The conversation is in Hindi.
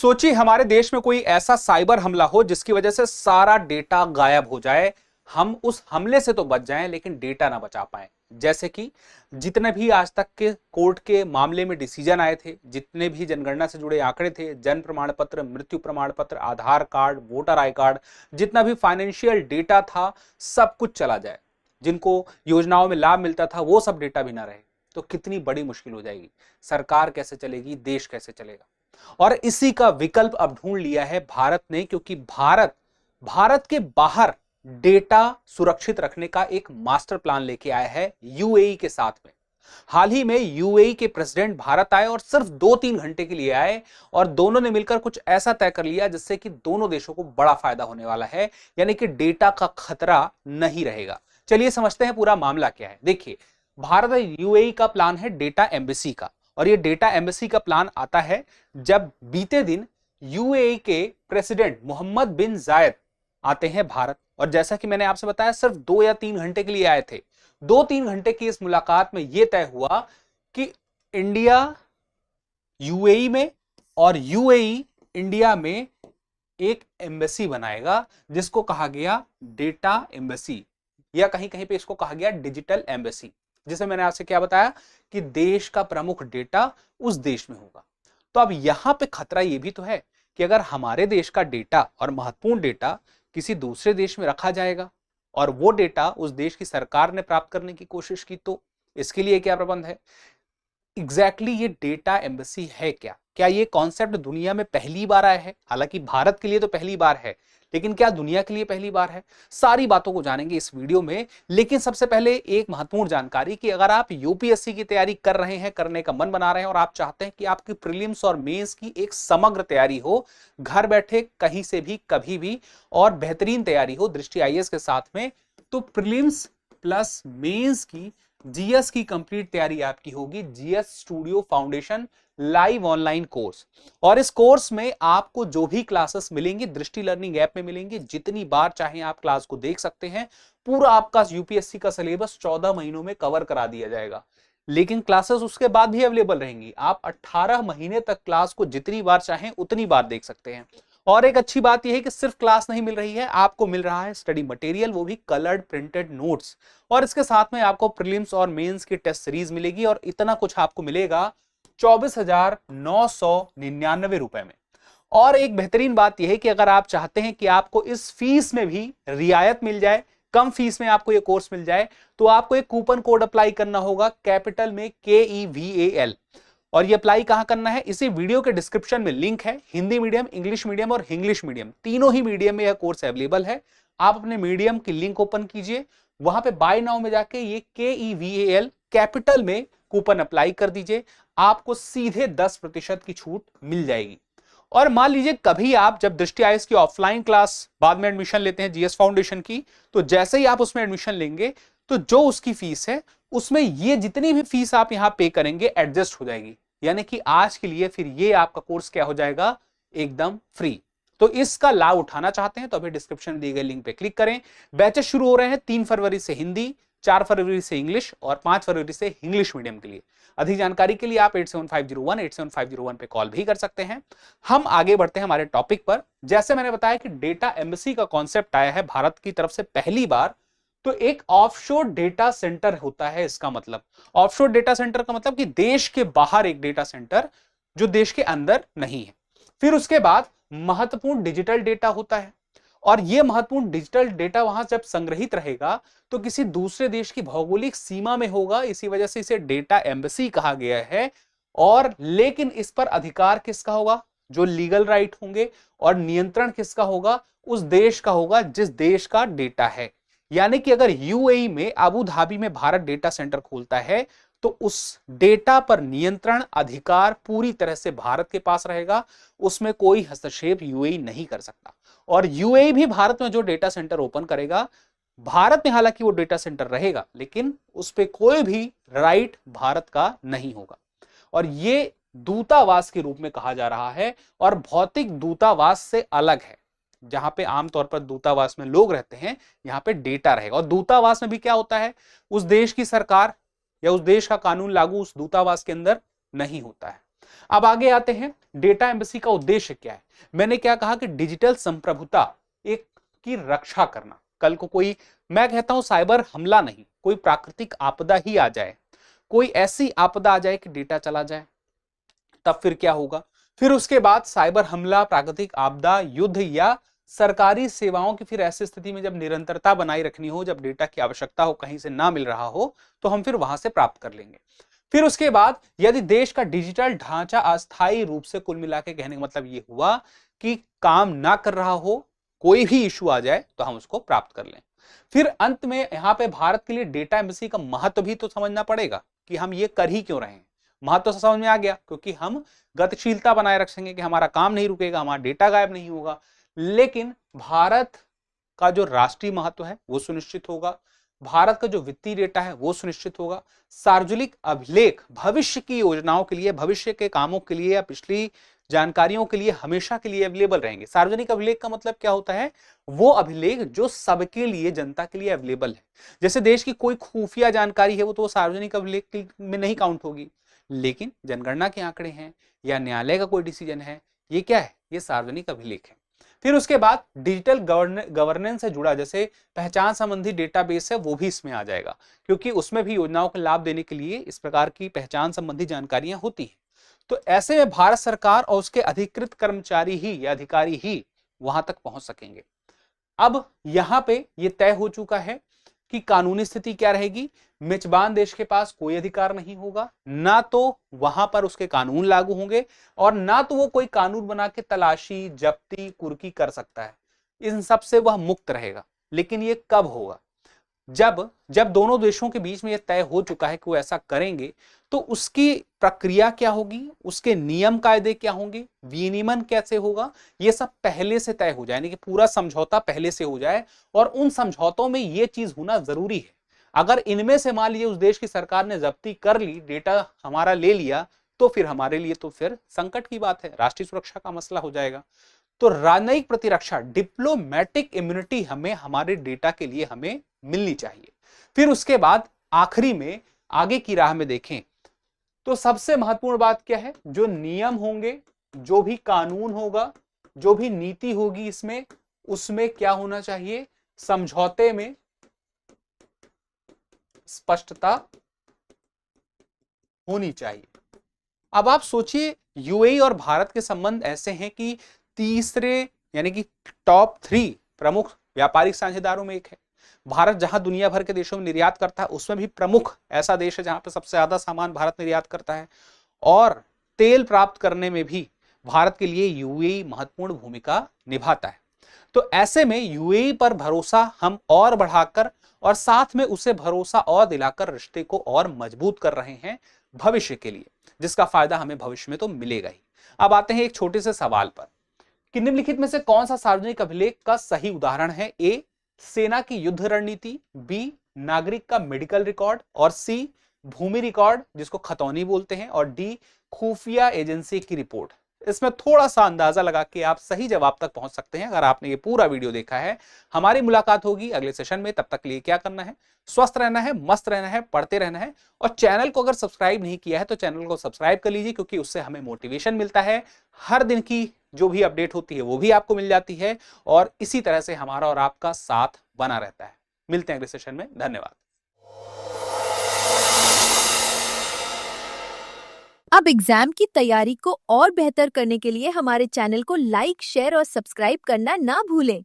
सोचिए हमारे देश में कोई ऐसा साइबर हमला हो जिसकी वजह से सारा डेटा गायब हो जाए। हम उस हमले से तो बच जाएं लेकिन डेटा ना बचा पाए। जैसे कि जितने भी आज तक के कोर्ट के मामले में डिसीजन आए थे, जितने भी जनगणना से जुड़े आंकड़े थे, जन्म प्रमाण पत्र, मृत्यु प्रमाण पत्र, आधार कार्ड, वोटर आई कार्ड, जितना भी फाइनेंशियल डेटा था सब कुछ चला जाए। जिनको योजनाओं में लाभ मिलता था वो सब डेटा भी ना रहे तो कितनी बड़ी मुश्किल हो जाएगी। सरकार कैसे चलेगी, देश कैसे चलेगा। और इसी का विकल्प अब ढूंढ लिया है भारत ने, क्योंकि भारत के बाहर डेटा सुरक्षित रखने का एक मास्टर प्लान लेके आया है यूएई के साथ में। हाल ही में यूएई के प्रेसिडेंट भारत आए और सिर्फ 2-3 घंटे के लिए आए और दोनों ने मिलकर कुछ ऐसा तय कर लिया जिससे कि दोनों देशों को बड़ा फायदा होने वाला है, यानी कि डेटा का खतरा नहीं रहेगा। चलिए समझते हैं पूरा मामला क्या है। देखिए, भारत और यूएई का प्लान है डेटा एम्बेसी का, और ये डेटा एम्बेसी का प्लान आता है जब बीते दिन यूएई के प्रेसिडेंट मोहम्मद बिन जायद आते हैं भारत। और जैसा कि मैंने आपसे बताया सिर्फ 2 या 3 घंटे के लिए आए थे। 2-3 घंटे की इस मुलाकात में यह तय हुआ कि इंडिया यूएई में और यूएई इंडिया में एक एम्बेसी बनाएगा जिसको कहा गया डेटा एम्बेसी, या कहीं कहीं पे इसको कहा गया डिजिटल एम्बेसी, जिसे मैंने आपसे क्या बताया कि देश का प्रमुख डेटा उस देश में होगा। तो अब यहां पे खतरा यह भी तो है कि अगर हमारे देश का डेटा और महत्वपूर्ण डेटा किसी दूसरे देश में रखा जाएगा और वो डेटा उस देश की सरकार ने प्राप्त करने की कोशिश की, तो इसके लिए क्या प्रबंध है। एग्जैक्टली ये डेटा एम्बेसी है क्या? क्या ये कॉन्सेप्ट दुनिया में पहली बार आया है? हालांकि भारत के लिए तो पहली बार है, लेकिन क्या दुनिया के लिए पहली बार है? सारी बातों को जानेंगे इस वीडियो में। लेकिन सबसे पहले एक महत्वपूर्ण जानकारी कि अगर आप यूपीएससी की तैयारी कर रहे हैं, करने का मन बना रहे हैं और आप चाहते हैं कि आपकी प्रीलिम्स और मेंस की एक समग्र तैयारी हो, घर बैठे कहीं से भी कभी भी, और बेहतरीन तैयारी हो दृष्टि आईएएस के साथ में, तो प्रीलिम्स प्लस मेंस की जीएस की कंप्लीट तैयारी आपकी होगी GS studio foundation live online course. और इस कोर्स में आपको जो भी क्लासेस मिलेंगी दृष्टि लर्निंग ऐप में मिलेंगी, जितनी बार चाहे आप क्लास को देख सकते हैं। पूरा आपका यूपीएससी का सिलेबस 14 महीनों में कवर करा दिया जाएगा, लेकिन क्लासेस उसके बाद भी अवेलेबल रहेंगी। आप 18 महीने तक क्लास को जितनी बार चाहें उतनी बार देख सकते हैं। और एक अच्छी बात यह है कि सिर्फ क्लास नहीं मिल रही है, आपको मिल रहा है स्टडी मटेरियल, वो भी कलर्ड प्रिंटेड नोट्स। और इसके साथ में आपको प्रीलिम्स और मेंस की टेस्ट सीरीज मिलेगी, और इतना कुछ आपको मिलेगा 24,999 रुपए में। और एक बेहतरीन बात यह है कि अगर आप चाहते हैं कि आपको इस फीस में भी रियायत मिल जाए, कम फीस में आपको यह कोर्स मिल जाए, तो आपको एक कूपन कोड अप्लाई करना होगा कैपिटल में KEVAL। और ये अप्लाई कहां करना है, इसी वीडियो के डिस्क्रिप्शन में लिंक है। हिंदी मीडियम, इंग्लिश मीडियम और इंग्लिश मीडियम, तीनों ही मीडियम में यह कोर्स अवेलेबल है। आप अपने मीडियम की लिंक ओपन कीजिए, वहां पे बाय नाउ में जाके ये KEVAL कैपिटल में कूपन अप्लाई कर दीजिए, आपको सीधे 10% की छूट मिल जाएगी। और मान लीजिए कभी आप जब दृष्टि आईएएस की ऑफलाइन क्लास बाद में एडमिशन लेते हैं जीएस फाउंडेशन की, तो जैसे ही आप उसमें एडमिशन लेंगे तो जो उसकी फीस है उसमें ये जितनी भी फीस आप यहां पे करेंगे एडजस्ट हो जाएगी। यानी कि आज के लिए फिर ये आपका कोर्स क्या हो जाएगा, एकदम फ्री। तो इसका लाभ उठाना चाहते हैं तो अभी डिस्क्रिप्शन में दिए गए लिंक पे क्लिक करें। बैचेस शुरू हो रहे हैं 3 फरवरी से हिंदी, 4 फरवरी से इंग्लिश और 5 फरवरी से इंग्लिश मीडियम के लिए। अधिक जानकारी के लिए आप 8750187501 पे कॉल भी कर सकते हैं। हम आगे बढ़ते हैं हमारे टॉपिक पर। जैसे मैंने बताया कि डेटा एम्बेसी का कॉन्सेप्ट आया है भारत की तरफ से पहली बार, तो एक ऑफशोर डेटा सेंटर होता है। इसका मतलब ऑफशोर डेटा सेंटर का मतलब कि देश के बाहर एक डेटा सेंटर जो देश के अंदर नहीं है। फिर उसके बाद महत्वपूर्ण डिजिटल डेटा होता है, और यह महत्वपूर्ण डिजिटल डेटा वहां जब संग्रहित रहेगा तो किसी दूसरे देश की भौगोलिक सीमा में होगा, इसी वजह से इसे डेटा एम्बेसी कहा गया है। और लेकिन इस पर अधिकार किसका होगा, जो लीगल राइट होंगे, और नियंत्रण किसका होगा, उस देश का होगा जिस देश का डेटा है। यानी कि अगर यूएई में अबू धाबी में भारत डेटा सेंटर खोलता है तो उस डेटा पर नियंत्रण अधिकार पूरी तरह से भारत के पास रहेगा, उसमें कोई हस्तक्षेप यूएई नहीं कर सकता। और यूएई भी भारत में जो डेटा सेंटर ओपन करेगा, भारत में हालांकि वो डेटा सेंटर रहेगा लेकिन उस पर कोई भी राइट भारत का नहीं होगा। और ये दूतावास के रूप में कहा जा रहा है, और भौतिक दूतावास से अलग है। जहां पे आमतौर पर दूतावास में लोग रहते हैं, यहां पे डेटा रहेगा। और दूतावास में भी क्या होता है, उस देश की सरकार या उस देश का कानून लागू उस दूतावास के अंदर नहीं होता है। अब आगे आते हैं, डेटा एम्बेसी का उद्देश्य क्या है। मैंने क्या कहा कि डिजिटल संप्रभुता एक की रक्षा करना। कल को कोई, मैं कहता हूं साइबर हमला नहीं, कोई प्राकृतिक आपदा ही आ जाए, कोई ऐसी आपदा आ जाए कि डेटा चला जाए, तब फिर क्या होगा। फिर उसके बाद साइबर हमला, प्राकृतिक आपदा, युद्ध या सरकारी सेवाओं की फिर ऐसी स्थिति में जब निरंतरता बनाए रखनी हो, जब डेटा की आवश्यकता हो, कहीं से ना मिल रहा हो, तो हम फिर वहां से प्राप्त कर लेंगे। फिर उसके बाद यदि देश का डिजिटल ढांचा अस्थायी रूप से, कुल मिला के कहने का मतलब ये हुआ कि काम ना कर रहा हो, कोई भी इशू आ जाए तो हम उसको प्राप्त कर लें। फिर अंत में यहां पे भारत के लिए डेटा एम्बेसी का महत्व भी तो समझना पड़ेगा कि हम ये कर ही क्यों रहे हैं। महत्व तो समझ में आ गया, क्योंकि हम गतिशीलता बनाए रखेंगे कि हमारा काम नहीं रुकेगा, हमारा डेटा गायब नहीं होगा। लेकिन भारत का जो राष्ट्रीय महत्व है वो सुनिश्चित होगा, भारत का जो वित्तीय डेटा है वो सुनिश्चित होगा, सार्वजनिक अभिलेख भविष्य की योजनाओं के लिए, भविष्य के कामों के लिए या पिछली जानकारियों के लिए हमेशा के लिए अवेलेबल रहेंगे। सार्वजनिक अभिलेख का मतलब क्या होता है, वो अभिलेख जो सबके लिए, जनता के लिए अवेलेबल है। जैसे देश की कोई खुफिया जानकारी है वो तो सार्वजनिक अभिलेख में नहीं काउंट होगी, लेकिन जनगणना के आंकड़े हैं या न्यायालय का कोई डिसीजन है, ये क्या है, ये सार्वजनिक अभिलेख है। फिर उसके बाद डिजिटल गवर्नेंस से जुड़ा, जैसे पहचान संबंधी डेटाबेस है, वो भी इसमें आ जाएगा, क्योंकि उसमें भी योजनाओं का लाभ देने के लिए इस प्रकार की पहचान संबंधी जानकारियां होती हैं। तो ऐसे में भारत सरकार और उसके अधिकृत कर्मचारी ही या अधिकारी ही वहां तक पहुंच सकेंगे। अब यहां पे ये तय हो चुका है कि कानूनी स्थिति क्या रहेगी। मेजबान देश के पास कोई अधिकार नहीं होगा, ना तो वहां पर उसके कानून लागू होंगे और ना तो वो कोई कानून बना के तलाशी, जब्ती, कुर्की कर सकता है। इन सब से वह मुक्त रहेगा। लेकिन ये कब होगा, जब जब दोनों देशों के बीच में यह तय हो चुका है कि वो ऐसा करेंगे, तो उसकी प्रक्रिया क्या होगी, उसके नियम कायदे क्या होंगे, विनियमन कैसे होगा, ये सब पहले से तय हो जाए, यानी कि पूरा समझौता पहले से हो जाए। और उन समझौतों में ये चीज होना जरूरी है। अगर इनमें से मान लीजिए उस देश की सरकार ने जब्ती कर ली, डेटा हमारा ले लिया, तो फिर हमारे लिए तो फिर संकट की बात है, राष्ट्रीय सुरक्षा का मसला हो जाएगा। तो राजनयिक प्रतिरक्षा, डिप्लोमेटिक इम्यूनिटी हमें हमारे डेटा के लिए हमें मिलनी चाहिए। फिर उसके बाद आखिरी में आगे की राह में देखें तो सबसे महत्वपूर्ण बात क्या है, जो नियम होंगे, जो भी कानून होगा, जो भी नीति होगी इसमें, उसमें क्या होना चाहिए, समझौते में स्पष्टता होनी चाहिए। अब आप सोचिए, यूएई और भारत के संबंध ऐसे हैं कि तीसरे यानी कि टॉप 3 प्रमुख व्यापारिक साझेदारों में एक है। भारत जहां दुनिया भर के देशों में निर्यात करता है, उसमें भी प्रमुख ऐसा देश है जहां पे सबसे ज्यादा सामान भारत निर्यात करता है। और तेल प्राप्त करने में भी भारत के लिए यूएई महत्वपूर्ण भूमिका निभाता है। तो ऐसे में यूएई पर भरोसा हम और बढ़ाकर और साथ में उसे भरोसा और दिलाकर रिश्ते को और मजबूत कर रहे हैं भविष्य के लिए, जिसका फायदा हमें भविष्य में तो मिलेगा ही। अब आते हैं एक छोटे से सवाल पर कि निम्नलिखित में से कौन सा सार्वजनिक अभिलेख का सही उदाहरण है। ए, सेना की युद्ध रणनीति, बी, नागरिक का मेडिकल रिकॉर्ड, और सी, भूमि रिकॉर्ड जिसको खतौनी बोलते हैं, और डी, खुफिया एजेंसी की रिपोर्ट। इसमें थोड़ा सा अंदाजा लगा के आप सही जवाब तक पहुंच सकते हैं अगर आपने ये पूरा वीडियो देखा है। हमारी मुलाकात होगी अगले सेशन में। तब तक के लिए क्या करना है, स्वस्थ रहना है, मस्त रहना है, पढ़ते रहना है। और चैनल को अगर सब्सक्राइब नहीं किया है तो चैनल को सब्सक्राइब कर लीजिए, क्योंकि उससे हमें मोटिवेशन मिलता है। हर दिन की जो भी अपडेट होती है वो भी आपको मिल जाती है, और इसी तरह से हमारा और आपका साथ बना रहता है। मिलते हैं अगले सेशन में। धन्यवाद। अब एग्जाम की तैयारी को और बेहतर करने के लिए हमारे चैनल को लाइक, शेयर और सब्सक्राइब करना ना भूलें।